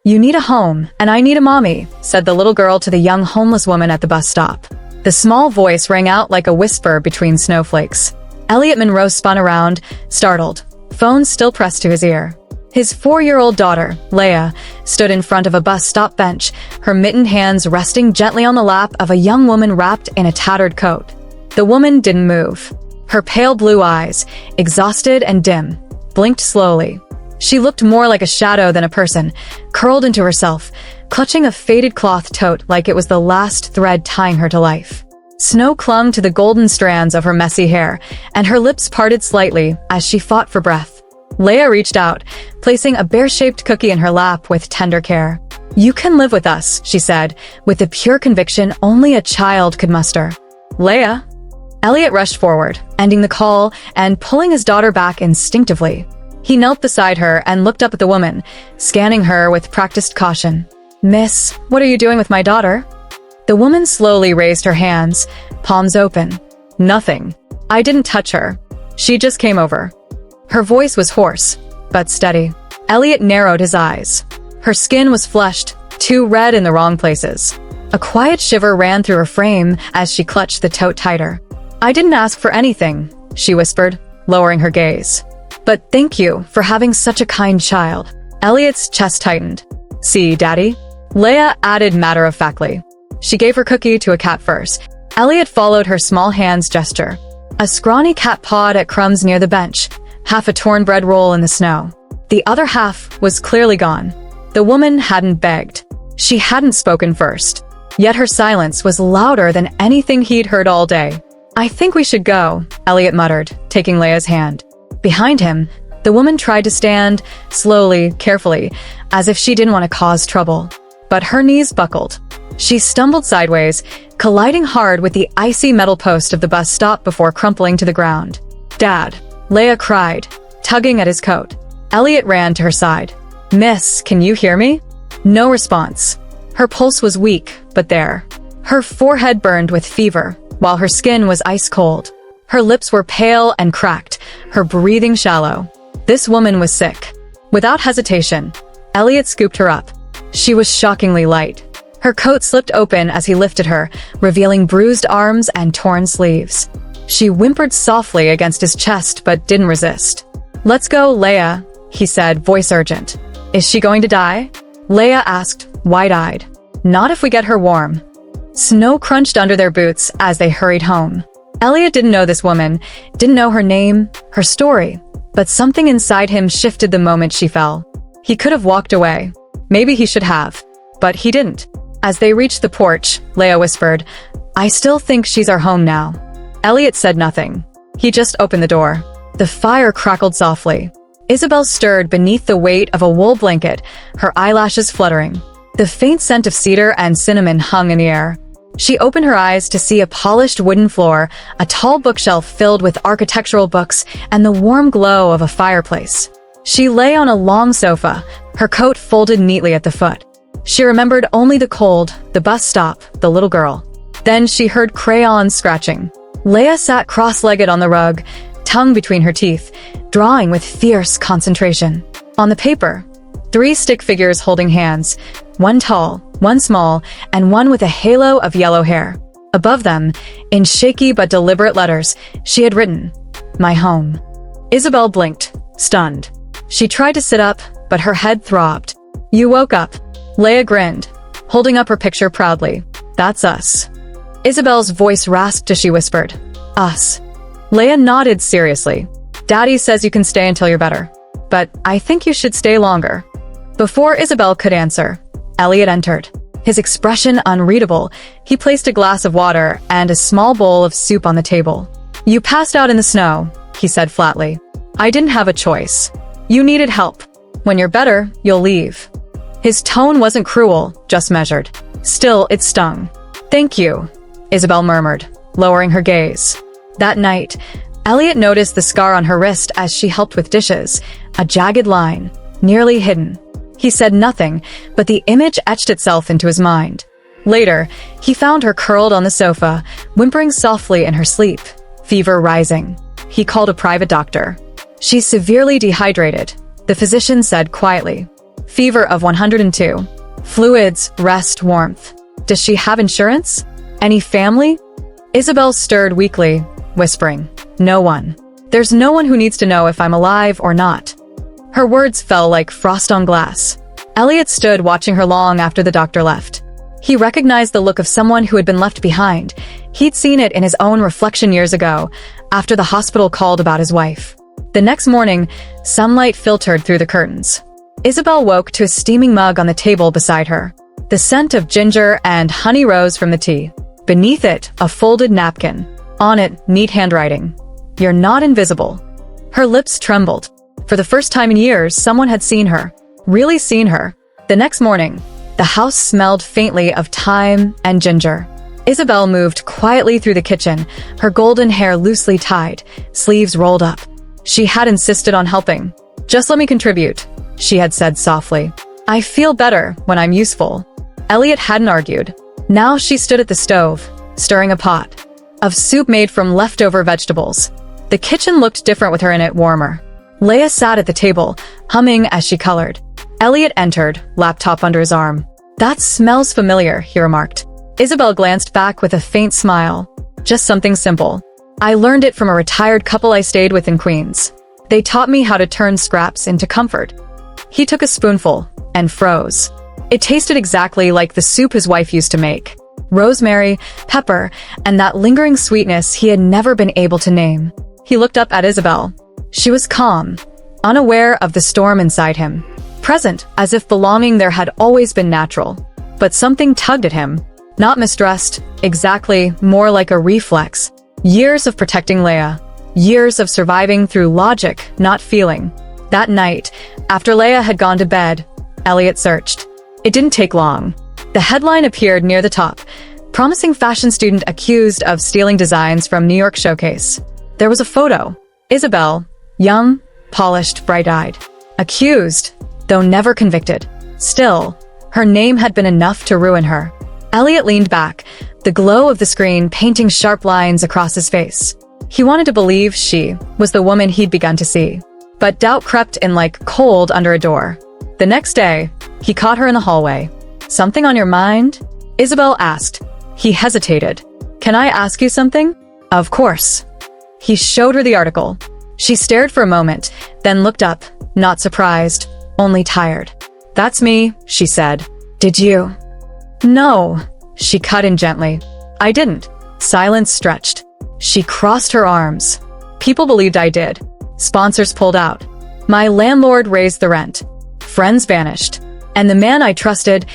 "You need a home, and I need a mommy," said the little girl to the young homeless woman at the bus stop. The small voice rang out like a whisper between snowflakes. Elliot Monroe spun around, startled, phone still pressed to his ear. His 4-year-old daughter, Leia, stood in front of a bus stop bench, her mittened hands resting gently on the lap of a young woman wrapped in a tattered coat. The woman didn't move. Her pale blue eyes, exhausted and dim, blinked slowly. She looked more like a shadow than a person, curled into herself, clutching a faded cloth tote like it was the last thread tying her to life. Snow clung to the golden strands of her messy hair, and her lips parted slightly as she fought for breath. Leia reached out, placing a bear-shaped cookie in her lap with tender care. "You can live with us," she said, with the pure conviction only a child could muster. "Leia?" Elliot rushed forward, ending the call and pulling his daughter back instinctively. He knelt beside her and looked up at the woman, scanning her with practiced caution. "Miss, what are you doing with my daughter?" The woman slowly raised her hands, palms open. "Nothing. I didn't touch her. She just came over." Her voice was hoarse, but steady. Elliot narrowed his eyes. Her skin was flushed, too red in the wrong places. A quiet shiver ran through her frame as she clutched the tote tighter. "I didn't ask for anything," she whispered, lowering her gaze. "But thank you for having such a kind child." Elliot's chest tightened. "See, Daddy?" Leia added matter-of-factly. She gave her cookie to a cat first. Elliot followed her small hand's gesture. A scrawny cat pawed at crumbs near the bench, half a torn bread roll in the snow. The other half was clearly gone. The woman hadn't begged. She hadn't spoken first. Yet her silence was louder than anything he'd heard all day. "I think we should go," Elliot muttered, taking Leia's hand. Behind him, the woman tried to stand, slowly, carefully, as if she didn't want to cause trouble. But her knees buckled. She stumbled sideways, colliding hard with the icy metal post of the bus stop before crumpling to the ground. "Dad!" Leia cried, tugging at his coat. Elliot ran to her side. "Miss, can you hear me?" No response. Her pulse was weak, but there. Her forehead burned with fever, while her skin was ice cold. Her lips were pale and cracked, her breathing shallow. This woman was sick. Without hesitation, Elliot scooped her up. She was shockingly light. Her coat slipped open as he lifted her, revealing bruised arms and torn sleeves. She whimpered softly against his chest but didn't resist. "Let's go, Leia," he said, voice urgent. "Is she going to die?" Leia asked, wide-eyed. "Not if we get her warm." Snow crunched under their boots as they hurried home. Elliot didn't know this woman, didn't know her name, her story, but something inside him shifted the moment she fell. He could have walked away. Maybe he should have, but he didn't. As they reached the porch, Leia whispered, "I still think she's our home now." Elliot said nothing. He just opened the door. The fire crackled softly. Isabel stirred beneath the weight of a wool blanket, her eyelashes fluttering. The faint scent of cedar and cinnamon hung in the air. She opened her eyes to see a polished wooden floor, a tall bookshelf filled with architectural books, and the warm glow of a fireplace. She lay on a long sofa, her coat folded neatly at the foot. She remembered only the cold, the bus stop, the little girl. Then she heard crayons scratching. Leia sat cross-legged on the rug, tongue between her teeth, drawing with fierce concentration. On the paper, 3 stick figures holding hands, one tall, one small, and one with a halo of yellow hair. Above them, in shaky but deliberate letters, she had written, "My home." Isabel blinked, stunned. She tried to sit up, but her head throbbed. "You woke up." Leia grinned, holding up her picture proudly. "That's us." Isabel's voice rasped as she whispered, "Us." Leia nodded seriously. "Daddy says you can stay until you're better, but I think you should stay longer." Before Isabel could answer, Elliot entered. His expression unreadable, he placed a glass of water and a small bowl of soup on the table. "You passed out in the snow," he said flatly. "I didn't have a choice. You needed help. When you're better, you'll leave." His tone wasn't cruel, just measured. Still, it stung. "Thank you," Isabel murmured, lowering her gaze. That night, Elliot noticed the scar on her wrist as she helped with dishes, a jagged line, nearly hidden. He said nothing, but the image etched itself into his mind. Later, he found her curled on the sofa, whimpering softly in her sleep, fever rising. He called a private doctor. "She's severely dehydrated," the physician said quietly. Fever of 102. Fluids, rest, warmth. Does she have insurance? Any family? Isabel stirred weakly, whispering, "No one. There's no one who needs to know if I'm alive or not." Her words fell like frost on glass. Elliot stood watching her long after the doctor left. He recognized the look of someone who had been left behind. He'd seen it in his own reflection years ago, after the hospital called about his wife. The next morning, sunlight filtered through the curtains. Isabel woke to a steaming mug on the table beside her. The scent of ginger and honey rose from the tea. Beneath it, a folded napkin. On it, neat handwriting. "You're not invisible." Her lips trembled. For the first time in years, someone had seen her. Really seen her. The next morning, the house smelled faintly of thyme and ginger. Isabel moved quietly through the kitchen, her golden hair loosely tied, sleeves rolled up. She had insisted on helping. "Just let me contribute," she had said softly. "I feel better when I'm useful." Elliot hadn't argued. Now she stood at the stove, stirring a pot of soup made from leftover vegetables. The kitchen looked different with her in it, warmer. Leia sat at the table, humming as she colored. Elliot entered, laptop under his arm. "That smells familiar," he remarked. Isabel glanced back with a faint smile. "Just something simple. I learned it from a retired couple I stayed with in Queens. They taught me how to turn scraps into comfort." He took a spoonful and froze. It tasted exactly like the soup his wife used to make. Rosemary, pepper, and that lingering sweetness he had never been able to name. He looked up at Isabel. She was calm, unaware of the storm inside him. Present, as if belonging there had always been natural. But something tugged at him. Not mistrust, exactly, more like a reflex. Years of protecting Leia. Years of surviving through logic, not feeling. That night, after Leia had gone to bed, Elliot searched. It didn't take long. The headline appeared near the top. "Promising fashion student accused of stealing designs from New York showcase." There was a photo. Isabel, young, polished, bright-eyed. Accused, though never convicted. Still, her name had been enough to ruin her. Elliot leaned back, the glow of the screen painting sharp lines across his face. He wanted to believe she was the woman he'd begun to see. But doubt crept in like cold under a door. The next day, he caught her in the hallway. "Something on your mind?" Isabel asked. He hesitated. "Can I ask you something?" "Of course." He showed her the article. She stared for a moment, then looked up, not surprised, only tired. "That's me," she said. "Did you?" "No," she cut in gently. "I didn't." Silence stretched. She crossed her arms. "People believed I did. Sponsors pulled out. My landlord raised the rent. Friends vanished. And the man I trusted,